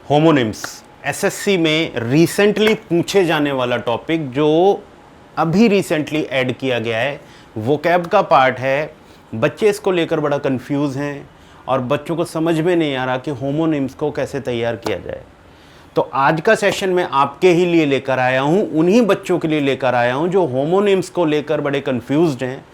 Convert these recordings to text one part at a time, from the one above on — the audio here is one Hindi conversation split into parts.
होमोनिम्स एसएससी में रिसेंटली पूछे जाने वाला टॉपिक जो अभी रिसेंटली ऐड किया गया है, वोकैब का पार्ट है। बच्चे इसको लेकर बड़ा कंफ्यूज हैं और बच्चों को समझ में नहीं आ रहा कि होमोनिम्स को कैसे तैयार किया जाए। तो आज का सेशन मैं आपके ही लिए लेकर आया हूं, उन्हीं बच्चों के लिए लेकर आया हूं जो होमोनिम्स को लेकर बड़े कंफ्यूज्ड हैं।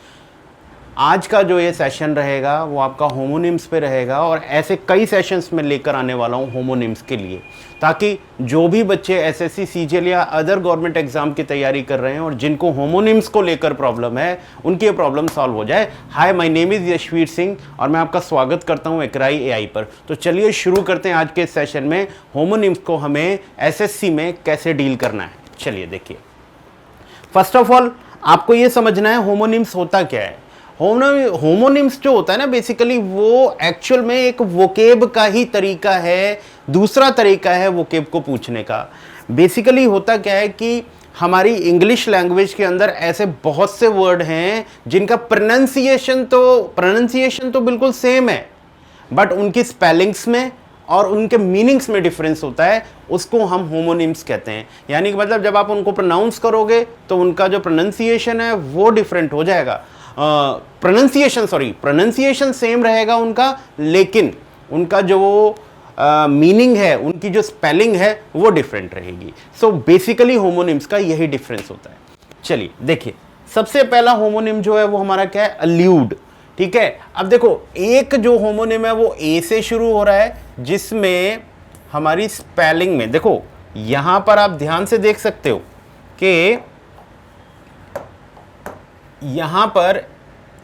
आज का जो ये सेशन रहेगा वो आपका होमोनिम्स पे रहेगा और ऐसे कई सेशंस में लेकर आने वाला हूँ होमोनिम्स के लिए, ताकि जो भी बच्चे एसएससी सीजीएल या अदर गवर्नमेंट एग्जाम की तैयारी कर रहे हैं और जिनको होमोनिम्स को लेकर प्रॉब्लम है, उनकी ये प्रॉब्लम सॉल्व हो जाए। Hi, my name is Yashveer Singh और मैं आपका स्वागत करता हूँ एक्राई एआई पर। तो चलिए शुरू करते हैं आज के सेशन में, होमोनिम्स को हमें एसएससी में कैसे डील करना है। चलिए देखिए, फर्स्ट ऑफ ऑल आपको ये समझना है होमोनिम्स होता क्या है। होमोनिम्स जो होता है ना, बेसिकली वो एक्चुअल में एक वोकेब का ही तरीका है, दूसरा तरीका है वोकेब को पूछने का। बेसिकली होता क्या है कि हमारी इंग्लिश लैंग्वेज के अंदर ऐसे बहुत से वर्ड हैं जिनका प्रोनाउंसिएशन तो बिल्कुल सेम है, बट उनकी स्पेलिंग्स में और उनके मीनिंग्स में डिफरेंस होता है। उसको हम होमोनिम्स कहते हैं। यानी कि मतलब जब आप उनको प्रोनाउंस करोगे तो उनका जो प्रोनाउंसिएशन है वो डिफरेंट हो जाएगा। प्रोनाउंसिएशन सेम रहेगा उनका, लेकिन उनका जो मीनिंग है, उनकी जो स्पेलिंग है वो डिफरेंट रहेगी। सो बेसिकली होमोनिम्स का यही डिफरेंस होता है। चलिए देखिए, सबसे पहला होमोनिम जो है वो हमारा क्या है, अल्यूड। ठीक है, अब देखो एक जो होमोनिम है वो ए से शुरू हो रहा है, जिसमें हमारी स्पेलिंग में देखो, यहां पर आप ध्यान से देख सकते हो कि यहां पर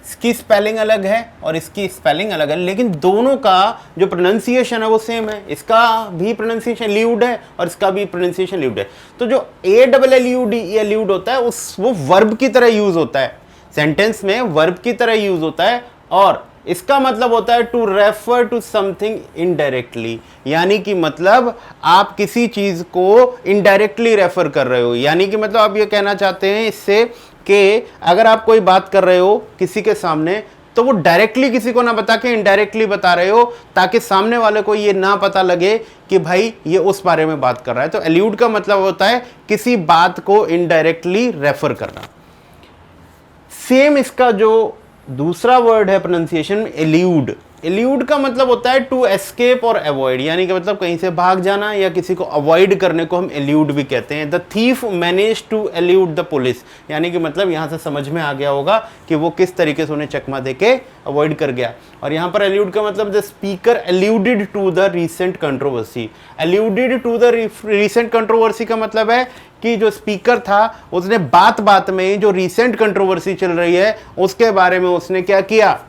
इसकी स्पेलिंग अलग है और इसकी स्पेलिंग अलग है, लेकिन दोनों का जो प्रोनाउंसिएशन है वो सेम है। इसका भी प्रोनाउंसिएशन ल्यूड है और इसका भी प्रोनाउंसिएशन ल्यूड है। तो जो एल्यूड होता है वो वर्ब की तरह यूज होता है, सेंटेंस में वर्ब की तरह यूज होता है, और इसका मतलब होता है to refer to something indirectly. यानी कि मतलब आप किसी चीज को इनडायरेक्टली रेफर कर रहे हो। यानी कि मतलब आप ये कहना चाहते हैं इससे कि अगर आप कोई बात कर रहे हो किसी के सामने, तो वो डायरेक्टली किसी को ना बता के इनडायरेक्टली बता रहे हो, ताकि सामने वाले को ये ना पता लगे कि भाई ये उस बारे में बात कर रहा है। तो एल्यूड का मतलब होता है किसी बात को इनडायरेक्टली रेफर करना। सेम इसका जो दूसरा वर्ड है प्रोनाउंसिएशन, एल्यूड। एल्यूड का मतलब होता है टू एस्केप और अवॉइड। यानी कि मतलब कहीं से भाग जाना या किसी को अवॉइड करने को हम एल्यूड भी कहते हैं। The thief manage to elude the police. यानी कि मतलब यहां से समझ में आ गया होगा कि वो किस तरीके से उन्हें चकमा देके अवॉइड कर गया। और यहां पर एल्यूड का मतलब the speaker alluded to the recent controversy. Alluded to the recent controversy का मतलब है कि जो स्पीकर था उसने बात बात में जो रीसेंट कंट्रोवर्सी चल रही है उसके बारे में उसने क्या किया,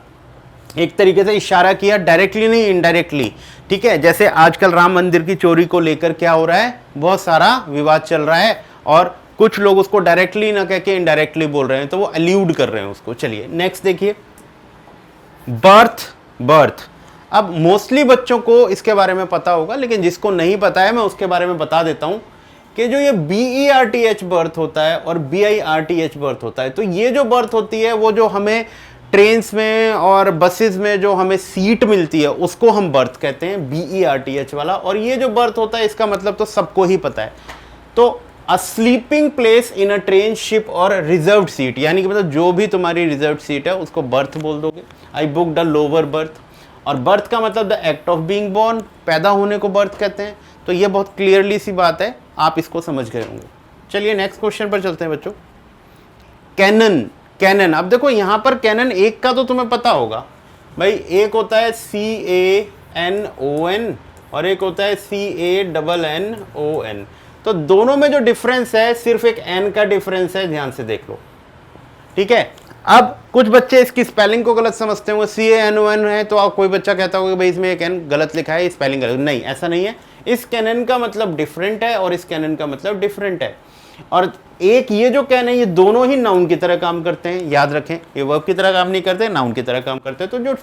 एक तरीके से इशारा किया, डायरेक्टली नहीं इनडायरेक्टली। ठीक है, जैसे आजकल राम मंदिर की चोरी को लेकर क्या हो रहा है, बहुत सारा विवाद चल रहा है और कुछ लोग उसको डायरेक्टली ना कह के इनडायरेक्टली बोल रहे हैं, तो वो एल्यूड कर रहे हैं उसको। चलिए नेक्स्ट देखिए, बर्थ। अब मोस्टली बच्चों को इसके बारे में पता होगा, लेकिन जिसको नहीं पता है मैं उसके बारे में बता देता हूं कि जो ये BERTH बर्थ होता है और BIRTH बर्थ होता है, तो ये जो बर्थ होती है वो जो हमें ट्रेन्स में और बसेस में जो हमें सीट मिलती है उसको हम बर्थ कहते हैं, BERTH वाला। और ये जो बर्थ होता है इसका मतलब तो सबको ही पता है। तो a sleeping place in a train, ship और रिजर्व्ड सीट। यानी कि मतलब जो भी तुम्हारी रिजर्व्ड सीट है उसको बर्थ बोल दोगे। I booked a lower berth. और बर्थ का मतलब the act of being born, पैदा होने को बर्थ कहते हैं। तो ये बहुत क्लियरली सी बात है, आप इसको समझ गए होंगे। चलिए नेक्स्ट क्वेश्चन पर चलते हैं बच्चों। कैनन। अब देखो यहां पर कैनन एक का तो तुम्हें पता होगा भाई, एक होता है CANON और एक होता है CANNON। तो दोनों में जो डिफरेंस है सिर्फ एक N का डिफरेंस है, ध्यान से देख लो। ठीक है, अब कुछ बच्चे इसकी स्पेलिंग को गलत समझते होंगे, CANON है तो आप कोई बच्चा कहता होगा भाई इसमें एक N गलत लिखा है, स्पेलिंग गलत। नहीं, ऐसा नहीं है। इस कैनन का मतलब डिफरेंट है और इस कैनन का मतलब डिफरेंट है। और एक ये जो कैन है ये दोनों ही नाउन की तरह काम करते हैं, याद रखें, ये वर्ब की तरह काम नहीं करते, नाउन की तरह काम करते हैं। तो जो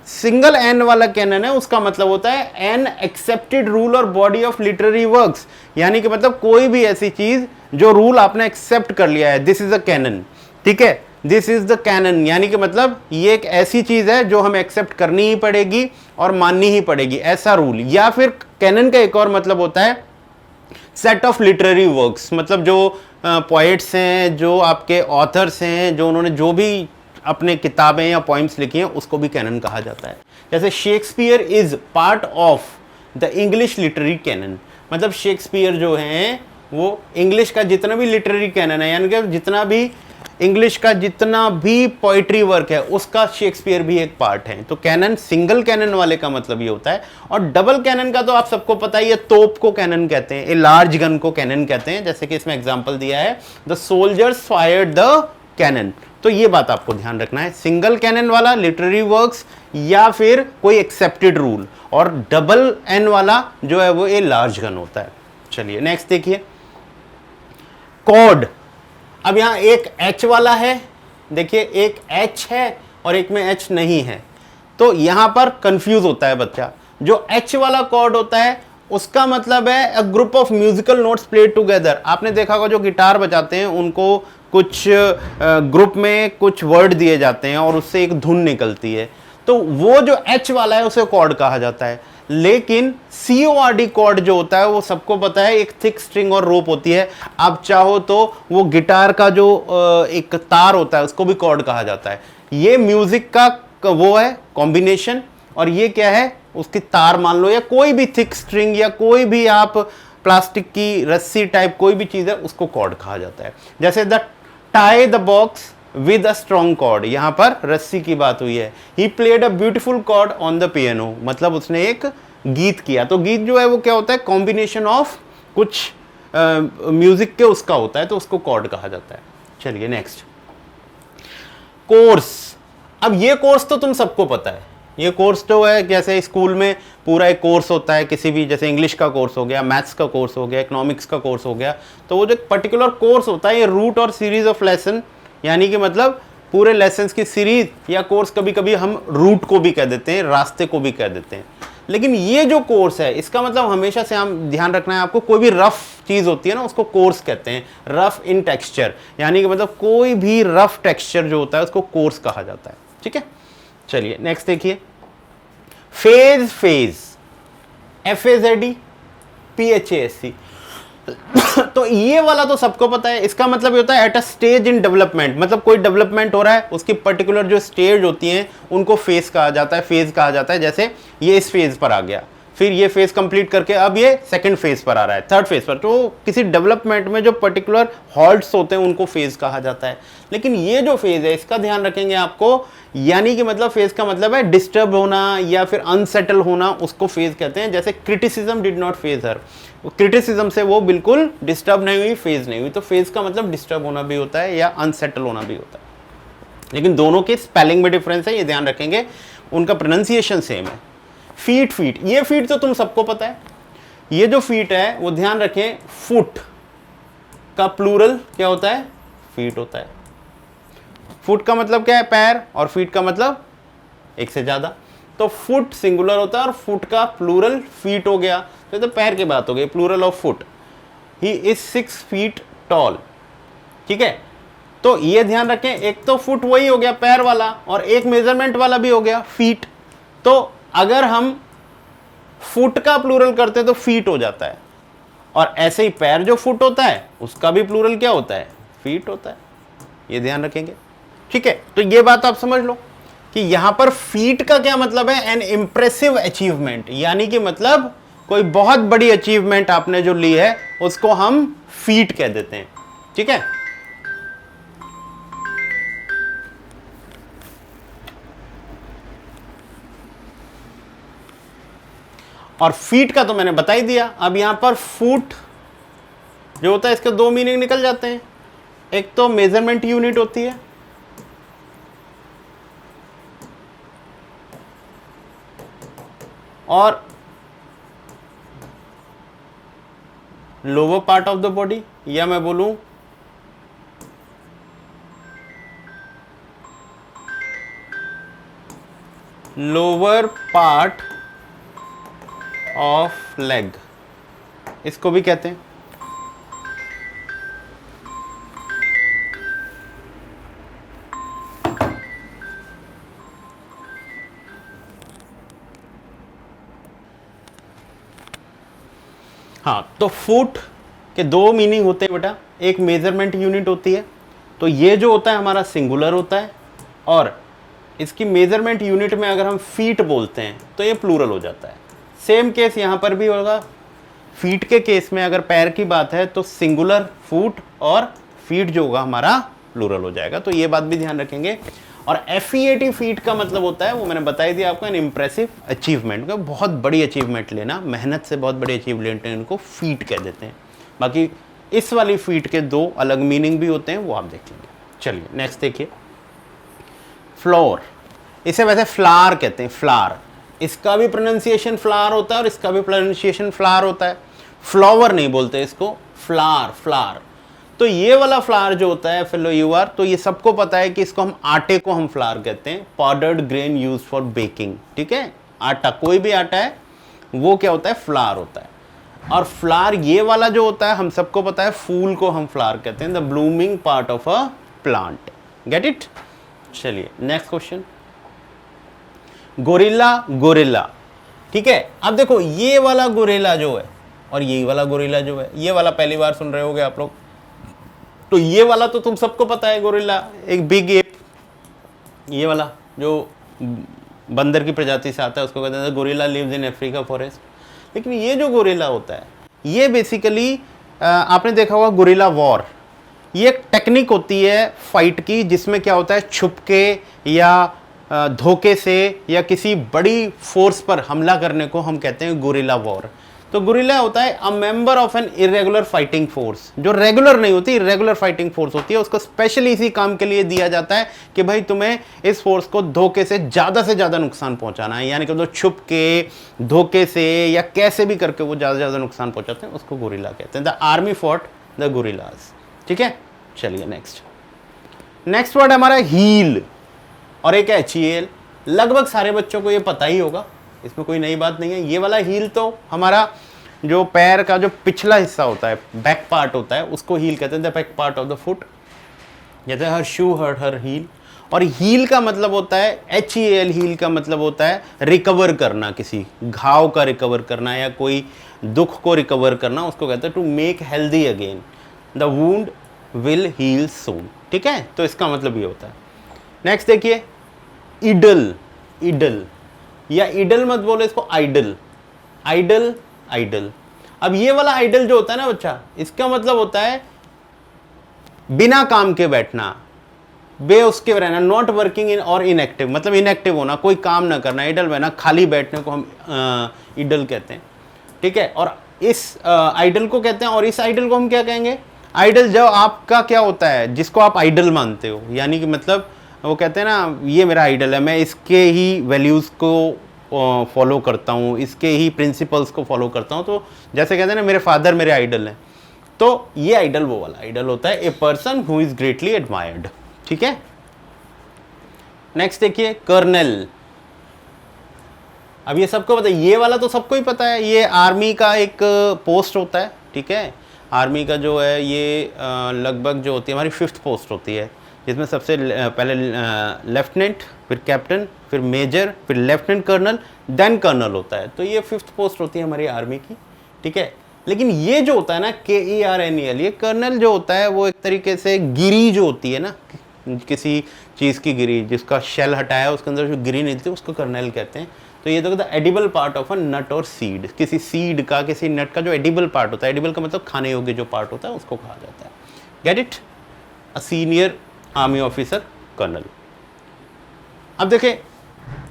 सिंगल एन वाला कैनन है उसका मतलब होता है एन एक्सेप्टेड रूल और बॉडी ऑफ लिटरेरी वर्क्स। यानी कि मतलब कोई भी ऐसी चीज जो रूल आपने एक्सेप्ट कर लिया है, दिस इज अ कैनन। ठीक है, दिस इज द कैनन, यानी कि मतलब ये एक ऐसी चीज है जो हमें एक्सेप्ट करनी ही पड़ेगी और माननी ही पड़ेगी, ऐसा रूल। या फिर कैनन का एक और मतलब होता है सेट ऑफ लिटरेरी वर्क्स, मतलब जो पोएट्स हैं, जो आपके ऑथर्स हैं, जो उन्होंने जो भी अपने किताबें या पोइम्स लिखी हैं, उसको भी कैनन कहा जाता है। जैसे Shakespeare is part of the English literary canon, मतलब शेक्सपियर जो हैं वो इंग्लिश का जितना भी लिटरेरी कैनन है, यानी कि जितना भी इंग्लिश का जितना भी पोइट्री वर्क है उसका शेक्सपियर भी एक पार्ट है। तो कैनन, सिंगल कैनन वाले का मतलब ये होता है। और डबल कैनन का तो आप सबको पता ही है, तोप को कैनन कहते हैं, ए लार्ज गन को कैनन कहते हैं, जैसे कि इसमें एग्जांपल दिया है the soldiers fired the cannon. तो ये बात आपको ध्यान रखना है, सिंगल कैनन वाला लिटरेरी वर्क्स या फिर कोई एक्सेप्टेड रूल, और डबल एन वाला जो है वो ए लार्ज गन होता है। चलिए नेक्स्ट देखिए, कॉर्ड। अब यहां एक एच वाला है, देखिए एक एच है और एक में एच नहीं है, तो यहां पर कंफ्यूज होता है बच्चा। जो एच वाला कॉर्ड होता है उसका मतलब है a group of musical notes played together. आपने देखा होगा जो गिटार बजाते हैं उनको कुछ ग्रुप में कुछ वर्ड दिए जाते हैं और उससे एक धुन निकलती है, तो वो जो एच वाला है उसे कॉर्ड कहा जाता है। लेकिन CORD कॉर्ड जो होता है वो सबको पता है, एक थिक स्ट्रिंग और रोप होती है। आप चाहो तो वो गिटार का जो एक तार होता है उसको भी कॉर्ड कहा जाता है। ये म्यूजिक का वो है कॉम्बिनेशन, और ये क्या है, उसकी तार मान लो, या कोई भी थिक स्ट्रिंग या कोई भी आप प्लास्टिक की रस्सी टाइप कोई भी चीज है उसको कॉर्ड कहा जाता है। जैसे the tie the box with a strong cord, यहां पर रस्सी की बात हुई है। He played a beautiful chord on the piano, मतलब उसने एक गीत किया। तो गीत जो है वो क्या होता है, कॉम्बिनेशन ऑफ कुछ म्यूजिक के उसका होता है, तो उसको कॉर्ड कहा जाता है। चलिए नेक्स्ट, कोर्स। अब ये कोर्स तो तुम सबको पता है, ये कोर्स तो है जैसे स्कूल में पूरा एक कोर्स होता है, किसी भी, जैसे इंग्लिश का कोर्स हो गया, मैथ्स का कोर्स हो गया, इकोनॉमिक्स का कोर्स हो गया, तो वो जो पर्टिकुलर कोर्स होता है ये रूट और सीरीज ऑफ लेसन, यानी कि मतलब पूरे लेसन्स की सीरीज या कोर्स, कभी कभी हम रूट को भी कह देते हैं, रास्ते को भी कह देते हैं। लेकिन ये जो कोर्स है इसका मतलब हमेशा से हम ध्यान रखना है आपको, कोई भी रफ चीज होती है ना उसको कोर्स कहते हैं, रफ इन टेक्सचर, यानी कि मतलब कोई भी रफ टेक्सचर जो होता है उसको कोर्स कहा जाता है। ठीक है, चलिए नेक्स्ट देखिए, फेज। फेज FAZD PHASC, तो ये वाला तो सबको पता है, इसका मतलब ये होता है at a stage in development, मतलब कोई डेवलपमेंट हो रहा है उसकी पर्टिकुलर जो स्टेज होती हैं उनको फेज कहा जाता है, फेज कहा जाता है। जैसे ये इस फेज पर आ गया, फिर ये फेज कंप्लीट करके अब ये सेकंड फेज पर आ रहा है, थर्ड फेज पर, तो किसी डेवलपमेंट में जो पर्टिकुलर हॉल्ट्स होते हैं उनको फेज कहा जाता है। लेकिन ये जो फेज है इसका ध्यान रखेंगे आपको, यानी कि मतलब फेज का मतलब है डिस्टर्ब होना या फिर अनसेटल होना, उसको फेज कहते हैं। जैसे criticism did not phase her, criticism से वो बिल्कुल डिस्टर्ब नहीं हुई, फेज नहीं हुई, तो फेज का मतलब डिस्टर्ब होना भी होता है या अनसेटल होना भी होता है। लेकिन दोनों के स्पेलिंग में डिफरेंस है, ये ध्यान रखेंगे, उनका प्रोनाउंसिएशन सेम है। फीट, फीट, ये फीट तो तुम सबको पता है, ये जो फीट है वो ध्यान रखें, फुट का प्लूरल क्या होता है, फीट होता है। फुट का मतलब क्या है, पैर, और फीट का मतलब एक से ज्यादा, तो फुट सिंगुलर होता है और फुट का प्लूरल फीट हो गया, तो पैर की बात हो गई, plural of foot. He is 6 feet tall. ठीक है, तो ये ध्यान रखें, एक तो फुट वही हो गया पैर वाला, और एक मेजरमेंट वाला भी हो गया फीट। तो अगर हम फुट का प्लूरल करते हैं तो फीट हो जाता है, और ऐसे ही पैर जो फुट होता है उसका भी प्लूरल क्या होता है, फीट होता है, ये ध्यान रखेंगे। ठीक है, तो ये बात आप समझ लो कि यहां पर फीट का क्या मतलब है, एन इंप्रेसिव अचीवमेंट, यानी कि मतलब कोई बहुत बड़ी अचीवमेंट आपने जो ली है उसको हम फीट कह देते हैं। ठीक है, और फीट का तो मैंने बता ही दिया। अब यहां पर फुट जो होता है इसके दो मीनिंग निकल जाते हैं, एक तो मेजरमेंट यूनिट होती है, और lower part of the body, या मैं बोलूं लोअर पार्ट ऑफ लेग, इसको भी कहते हैं। हाँ, तो फुट के दो मीनिंग होते हैं बेटा, एक मेजरमेंट यूनिट होती है, तो ये जो होता है हमारा सिंगुलर होता है, और इसकी मेजरमेंट यूनिट में अगर हम फीट बोलते हैं तो ये प्लूरल हो जाता है। सेम केस यहाँ पर भी होगा, फीट के केस में अगर पैर की बात है तो सिंगुलर फुट और फीट जो होगा हमारा प्लूरल हो जाएगा, तो ये बात भी ध्यान रखेंगे। और FEAT फीट का मतलब होता है, वो मैंने बताई दिया आपको, एन इम्प्रेसिव अचीवमेंट, बहुत बड़ी अचीवमेंट लेना, मेहनत से बहुत बड़ी अचीवमेंट लेने को फीट कह देते हैं। बाकी इस वाली फीट के दो अलग मीनिंग भी होते हैं, वो आप देखेंगे। चलिए नेक्स्ट देखिए, फ्लोर, इसे वैसे फ्लावर कहते हैं, फ्लावर, इसका भी प्रोनाउंसिएशन फ्लावर होता है और इसका भी प्रोनाउंसिएशन फ्लावर होता है, फ्लावर नहीं बोलते इसको, फ्लावर, फ्लावर। तो ये वाला फ्लावर जो होता है फेलो यूआर, तो ये सबको पता है कि इसको हम आटे को हम फ्लावर कहते हैं, powdered grain use for baking, ठीक है, आटा, कोई भी आटा है वो क्या होता है, फ्लावर होता है। और फ्लावर ये वाला जो होता है हम सबको पता है, फूल को हम फ्लावर कहते हैं, the blooming part of a plant, get it. चलिए नेक्स्ट क्वेश्चन, गोरिल्ला, गोरिल्ला, ठीक है। अब देखो ये वाला गोरिल्ला जो है और ये वाला गोरिल्ला जो है, ये वाला पहली बार सुन रहे होगे आप लोग, तो ये वाला तो तुम सबको पता है, गोरिल्ला एक बिग एप, ये वाला जो बंदर की प्रजाति से आता है उसको कहते हैं gorilla lives in Africa forest. लेकिन ये जो गोरिल्ला होता है ये बेसिकली आपने देखा होगा गोरिल्ला वॉर, ये एक टेक्निक होती है फाइट की, जिसमें क्या होता है छुपके या धोखे से या किसी बड़ी फोर्स पर हमला करने को हम कहते हैं गोरिल्ला वॉर। तो गोरिल्ला होता है a member of an irregular fighting force, जो रेगुलर नहीं होती, इरेगुलर फाइटिंग फोर्स होती है, उसको स्पेशली इसी काम के लिए दिया जाता है कि भाई तुम्हें इस फोर्स को धोखे से ज़्यादा नुकसान पहुंचाना है, यानी कि तो छुप के, धोखे से या कैसे भी करके वो ज़्यादा नुकसान पहुंचाते हैं, उसको गोरिल्ला कहते हैं। The army fought the gorillas, ठीक है। चलिए नेक्स्ट वर्ड हमारा हील और एक है HEL, लगभग सारे बच्चों को ये पता ही होगा, इसमें कोई नई बात नहीं है। ये वाला हील तो हमारा जो पैर का जो पिछला हिस्सा होता है, बैक पार्ट होता है, उसको हील कहते हैं, the back part of the foot, जैसे हर शू हर्ट हर हील। और हील का मतलब होता है HEL, हील का मतलब होता है रिकवर करना, किसी घाव का रिकवर करना या कोई दुख को रिकवर करना, उसको कहते हैं to make healthy again, the wound will heal soon, ठीक है। तो इसका मतलब ये होता है। नेक्स्ट देखिए, इडल, इडल या इडल मत बोलो इसको, आइडल, आइडल, आइडल। अब ये वाला आइडल जो होता है ना बच्चा, इसका मतलब होता है बिना काम के बैठना, बे उसके रहना, नॉट वर्किंग इन और इनएक्टिव, मतलब इनएक्टिव होना, कोई काम ना करना, इडल बना, खाली बैठने को हम इडल कहते हैं, ठीक है। और इस आइडल को कहते हैं, और इस आइडल को हम क्या कहेंगे, आइडल जो आपका क्या होता है, जिसको आप आइडल मानते हो, यानी कि मतलब वो कहते हैं ना ये मेरा आइडल है, मैं इसके ही वैल्यूज़ को फॉलो करता हूँ, इसके ही प्रिंसिपल्स को फॉलो करता हूँ। तो जैसे कहते हैं ना मेरे फादर मेरे आइडल हैं, तो ये आइडल वो वाला आइडल होता है, a person who is greatly admired, ठीक है। नेक्स्ट देखिए, कर्नल, अब ये सबको पता है, ये वाला तो सबको ही पता है, ये आर्मी का एक पोस्ट होता है, ठीक है। आर्मी का जो है ये लगभग जो होती है हमारी 5th पोस्ट होती है, जिसमें सबसे पहले लेफ्टिनेंट, फिर कैप्टन, फिर मेजर, फिर लेफ्टिनेंट कर्नल, देन कर्नल होता है। तो ये 5th पोस्ट होती है हमारी आर्मी की, ठीक है। लेकिन ये जो होता है ना KERNEL, ये कर्नल जो होता है वो एक तरीके से गिरी जो होती है ना, किसी चीज़ की गिरी, जिसका शेल हटाया उसके अंदर जो गिरी निकलती है उसको कर्नल कहते हैं। तो ये तो the edible part of a nut or seed, किसी सीड का, किसी नट का जो एडिबल पार्ट होता है, एडिबल का मतलब खाने योग्य जो पार्ट होता है उसको कहा जाता है, get it. A senior army officer colonel. अब देखें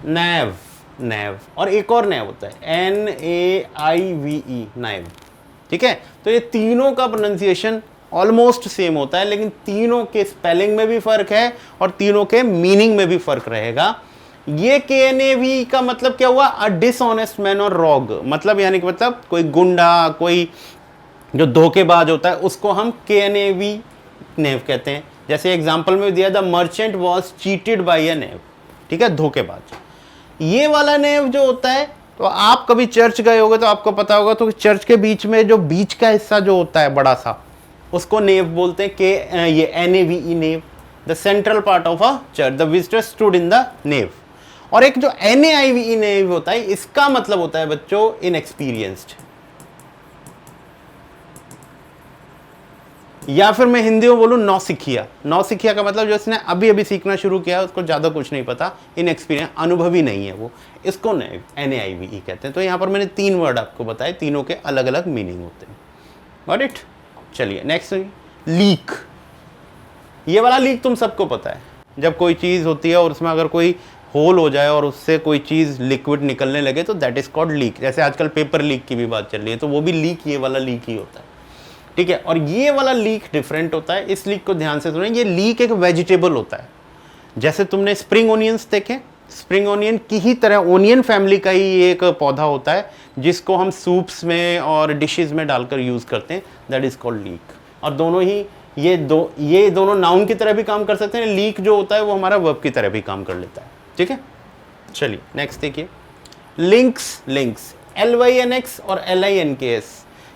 नैव, नैव और एक और नैव होता है NAIVE, नैव, ठीक है। तो ये तीनों का प्रोनाउंसिएशन ऑलमोस्ट सेम होता है, लेकिन तीनों के स्पेलिंग में भी फर्क है और तीनों के मीनिंग में भी फर्क रहेगा। ये KNAV का मतलब क्या हुआ, अ डिसऑनेस्ट मैन और रॉग, मतलब यानी कि मतलब कोई गुंडा, कोई जो धोखेबाज होता है उसको हम KNAV नेव कहते हैं। जैसे एग्जांपल में दिया, the merchant was cheated by a knave, ठीक है, धोखेबाज। ये वाला नेव जो होता है, तो आप कभी चर्च गए होगे तो आपको पता होगा, तो चर्च के बीच में जो बीच का हिस्सा जो होता है बड़ा सा, उसको नेव बोलते हैं, कि ये NAVE nave, the central part of a church, the visitor stood in the nave. और एक जो NAIVE नेव होता है, इसका मतलब होता है बच्चों इनएक्सपीरियंस्ड, या फिर मैं हिंदी में बोलूँ नौसिखिया। नौसिखिया का मतलब जो इसने अभी अभी सीखना शुरू किया है, उसको ज़्यादा कुछ नहीं पता, इनएक्सपीरियंस, अनुभवी नहीं है वो, इसको NAIVE कहते हैं। तो यहाँ पर मैंने 3 वर्ड आपको बताए, तीनों के अलग अलग मीनिंग होते हैं। Got it? चलिए नेक्स्ट, लीक। ये वाला लीक तुम सबको पता है, जब कोई चीज़ होती है और उसमें अगर कोई होल हो जाए और उससे कोई चीज़ लिक्विड निकलने लगे तो दैट इज़ कॉल्ड लीक। जैसे आजकल पेपर लीक की भी बात चल रही है, तो वो भी लीक, ये वाला लीक ही होता है, ठीक है। और ये वाला लीक डिफरेंट होता है, इस लीक को ध्यान से सुनें। ये लीक एक वेजिटेबल होता है, जैसे तुमने स्प्रिंग ओनियंस देखे, स्प्रिंग ओनियन की ही तरह ओनियन फैमिली का ही एक पौधा होता है जिसको हम सूप्स में और डिशेस में डालकर यूज़ करते हैं, दैट इज़ कॉल्ड लीक। और दोनों ही ये दोनों नाउन की तरह भी काम कर सकते हैं, लीक जो होता है वो हमारा वर्ब की तरह भी काम कर लेता है, ठीक है। चलिए नेक्स्ट देखिए, लिंक्स। लिंक्स LYNX और LINKS,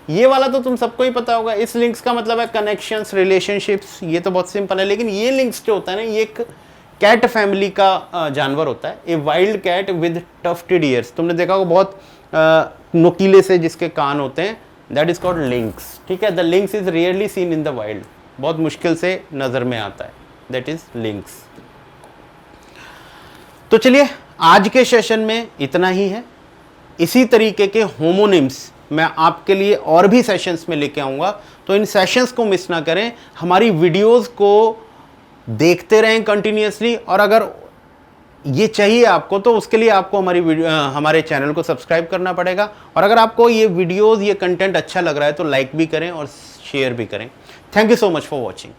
ये वाला तो तुम सबको ही पता होगा। इस लिंक्स का मतलब है कनेक्शंस, रिलेशनशिप्स, ये तो बहुत सिंपल है। लेकिन ये लिंक्स जो होता है ना, ये एक कैट फैमिली का जानवर होता है, a wild cat with tufted ears. तुमने देखा होगा बहुत नुकीले से जिसके कान होते हैं, दैट इज कॉल्ड लिंक्स, ठीक है। The links is rarely seen in the wild, बहुत मुश्किल से नजर में आता है, दैट इज लिंक्स। तो चलिए आज के सेशन में इतना ही है। इसी तरीके के होमोनिम्स मैं आपके लिए और भी सेशंस में लेके आऊँगा, तो इन सेशंस को मिस ना करें, हमारी वीडियोस को देखते रहें कंटिन्यूअसली। और अगर ये चाहिए आपको तो उसके लिए आपको हमारे चैनल को सब्सक्राइब करना पड़ेगा। और अगर आपको ये वीडियोस, ये कंटेंट अच्छा लग रहा है तो लाइक भी करें और शेयर भी करें। Thank you so much for watching.